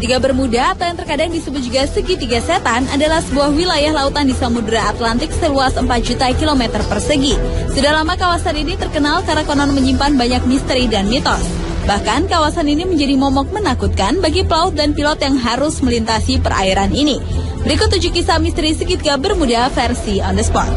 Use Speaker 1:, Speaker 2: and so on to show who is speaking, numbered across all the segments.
Speaker 1: Segitiga Bermuda atau yang terkadang disebut juga segitiga setan adalah sebuah wilayah lautan di Samudra Atlantik seluas 4 juta kilometer persegi. Sudah lama kawasan ini terkenal karena konon menyimpan banyak misteri dan mitos. Bahkan kawasan ini menjadi momok menakutkan bagi pelaut dan pilot yang harus melintasi perairan ini. Berikut 7 kisah misteri Segitiga Bermuda versi On The Spot.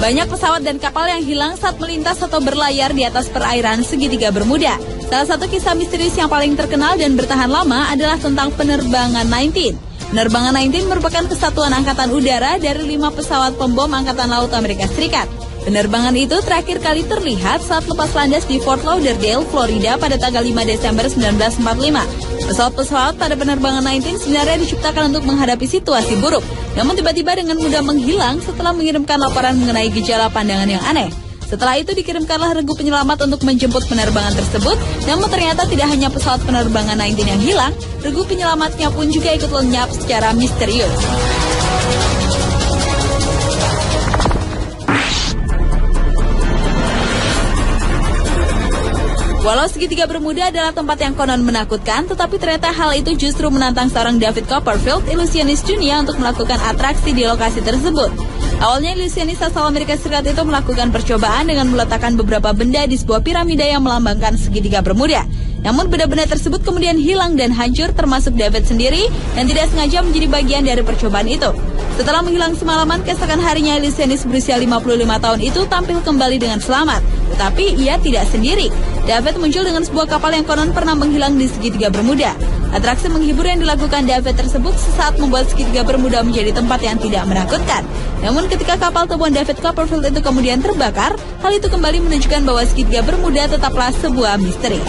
Speaker 1: Banyak pesawat dan kapal yang hilang saat melintas atau berlayar di atas perairan Segitiga Bermuda. Salah satu kisah misterius yang paling terkenal dan bertahan lama adalah tentang penerbangan 19. Penerbangan 19 merupakan kesatuan angkatan udara dari 5 pesawat pembom Angkatan Laut Amerika Serikat. Penerbangan itu terakhir kali terlihat saat lepas landas di Fort Lauderdale, Florida pada tanggal 5 Desember 1945. Pesawat-pesawat pada penerbangan 19 sebenarnya diciptakan untuk menghadapi situasi buruk, namun tiba-tiba dengan mudah menghilang setelah mengirimkan laporan mengenai gejala pandangan yang aneh. Setelah itu dikirimkanlah regu penyelamat untuk menjemput penerbangan tersebut, namun ternyata tidak hanya pesawat penerbangan 19 yang hilang, regu penyelamatnya pun juga ikut lenyap secara misterius. Walau Segitiga Bermuda adalah tempat yang konon menakutkan, tetapi ternyata hal itu justru menantang seorang David Copperfield, ilusionis dunia untuk melakukan atraksi di lokasi tersebut. Awalnya ilusionis asal Amerika Serikat itu melakukan percobaan dengan meletakkan beberapa benda di sebuah piramida yang melambangkan Segitiga Bermuda. Namun benda-benda tersebut kemudian hilang dan hancur, termasuk David sendiri, dan tidak sengaja menjadi bagian dari percobaan itu. Setelah menghilang semalaman, keesokan harinya ilusionis berusia 55 tahun itu tampil kembali dengan selamat. Tetapi ia tidak sendiri. David muncul dengan sebuah kapal yang konon pernah menghilang di Segitiga Bermuda. Atraksi menghibur yang dilakukan David tersebut sesaat membuat Segitiga Bermuda menjadi tempat yang tidak menakutkan. Namun ketika kapal temuan David Copperfield itu kemudian terbakar, hal itu kembali menunjukkan bahwa Segitiga Bermuda tetaplah sebuah misteri.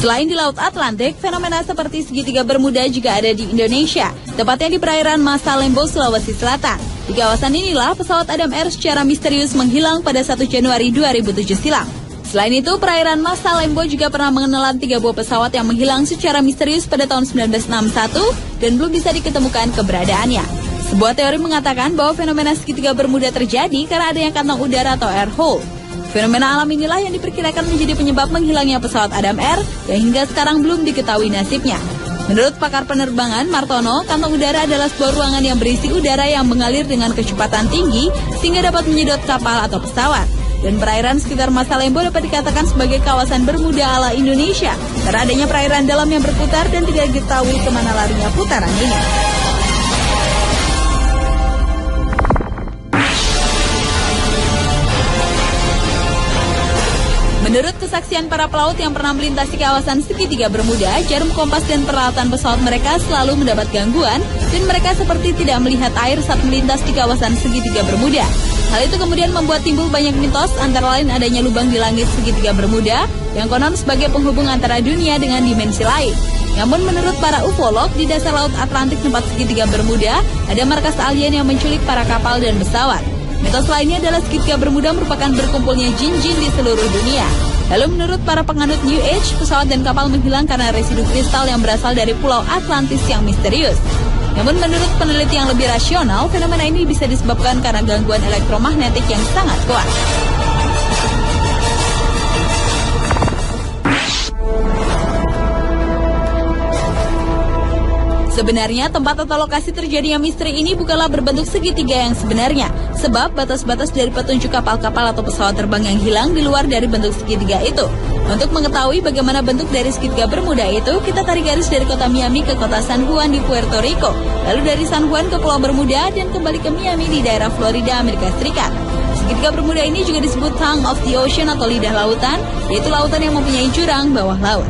Speaker 1: Selain di Laut Atlantik, fenomena seperti Segitiga Bermuda juga ada di Indonesia, tepatnya di perairan Masa Lembo, Sulawesi Selatan. Di kawasan inilah pesawat Adam Air secara misterius menghilang pada 1 Januari 2007 silam. Selain itu, perairan Masa Lembo juga pernah menelan 3 buah pesawat yang menghilang secara misterius pada tahun 1961 dan belum bisa diketemukan keberadaannya. Sebuah teori mengatakan bahwa fenomena Segitiga Bermuda terjadi karena adanya kantong udara atau air hole. Fenomena alam inilah yang diperkirakan menjadi penyebab menghilangnya pesawat Adam Air yang hingga sekarang belum diketahui nasibnya. Menurut pakar penerbangan Martono, kantong udara adalah sebuah ruangan yang berisi udara yang mengalir dengan kecepatan tinggi sehingga dapat menyedot kapal atau pesawat. Dan perairan sekitar Masa Lembo dapat dikatakan sebagai kawasan Bermuda ala Indonesia karena adanya perairan dalam yang berputar dan tidak diketahui kemana larinya putaran ini. Menurut kesaksian para pelaut yang pernah melintasi kawasan Segitiga Bermuda, jarum kompas dan peralatan pesawat mereka selalu mendapat gangguan dan mereka seperti tidak melihat air saat melintas di kawasan Segitiga Bermuda. Hal itu kemudian membuat timbul banyak mitos, antara lain adanya lubang di langit Segitiga Bermuda yang konon sebagai penghubung antara dunia dengan dimensi lain. Namun menurut para ufolog, di dasar Laut Atlantik tempat Segitiga Bermuda ada markas alien yang menculik para kapal dan pesawat. Mitos lainnya adalah Segitiga Bermuda merupakan berkumpulnya jin-jin di seluruh dunia. Lalu menurut para penganut New Age, pesawat dan kapal menghilang karena residu kristal yang berasal dari Pulau Atlantis yang misterius. Namun menurut peneliti yang lebih rasional, fenomena ini bisa disebabkan karena gangguan elektromagnetik yang sangat kuat. Sebenarnya tempat atau lokasi terjadinya misteri ini bukanlah berbentuk segitiga yang sebenarnya, sebab batas-batas dari petunjuk kapal-kapal atau pesawat terbang yang hilang di luar dari bentuk segitiga itu. Untuk mengetahui bagaimana bentuk dari Segitiga Bermuda itu, kita tarik garis dari kota Miami ke kota San Juan di Puerto Rico, lalu dari San Juan ke Pulau Bermuda dan kembali ke Miami di daerah Florida, Amerika Serikat. Segitiga Bermuda ini juga disebut Tongue of the Ocean atau lidah lautan, yaitu lautan yang mempunyai jurang bawah laut.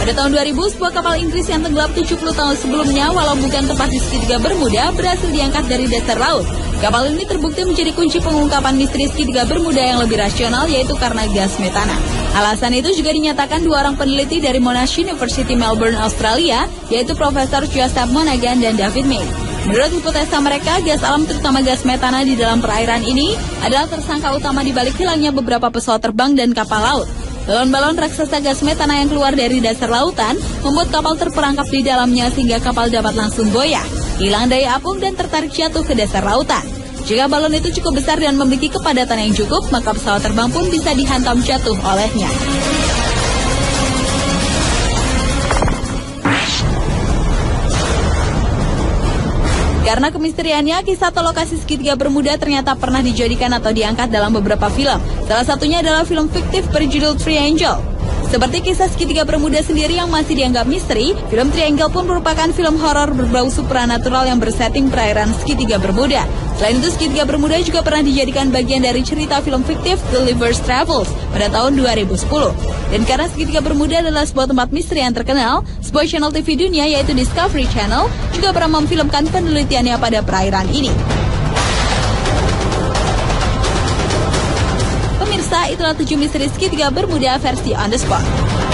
Speaker 1: Pada tahun 2000, sebuah kapal Inggris yang tenggelam 70 tahun sebelumnya, walau bukan tepat di Segitiga Bermuda, berhasil diangkat dari dasar laut. Kapal ini terbukti menjadi kunci pengungkapan misteri Segitiga Bermuda yang lebih rasional, yaitu karena gas metana. Alasan itu juga dinyatakan dua orang peneliti dari Monash University Melbourne, Australia, yaitu Profesor Joseph Monaghan dan David May. Menurut hipotesa mereka, gas alam terutama gas metana di dalam perairan ini adalah tersangka utama di balik hilangnya beberapa pesawat terbang dan kapal laut. Balon-balon raksasa gas metana yang keluar dari dasar lautan membuat kapal terperangkap di dalamnya sehingga kapal dapat langsung goyah, hilang daya apung dan tertarik jatuh ke dasar lautan. Jika balon itu cukup besar dan memiliki kepadatan yang cukup, maka pesawat terbang pun bisa dihantam jatuh olehnya. Karena kemisteriannya, kisah atau lokasi segitiga Bermuda ternyata pernah dijadikan atau diangkat dalam beberapa film. Salah satunya adalah film fiktif berjudul Triangle. Seperti kisah segitiga Bermuda sendiri yang masih dianggap misteri, film Triangle pun merupakan film horor berbau supranatural yang bersetting perairan segitiga Bermuda. Selain itu, segitiga Bermuda juga pernah dijadikan bagian dari cerita film fiktif Gulliver's Travels pada tahun 2010. Dan karena segitiga Bermuda adalah sebuah tempat misteri yang terkenal, sebuah channel TV dunia yaitu Discovery Channel juga pernah memfilmkan penelitiannya pada perairan ini. Pemirsa, itulah 7 misteri segitiga Bermuda versi On The Spot.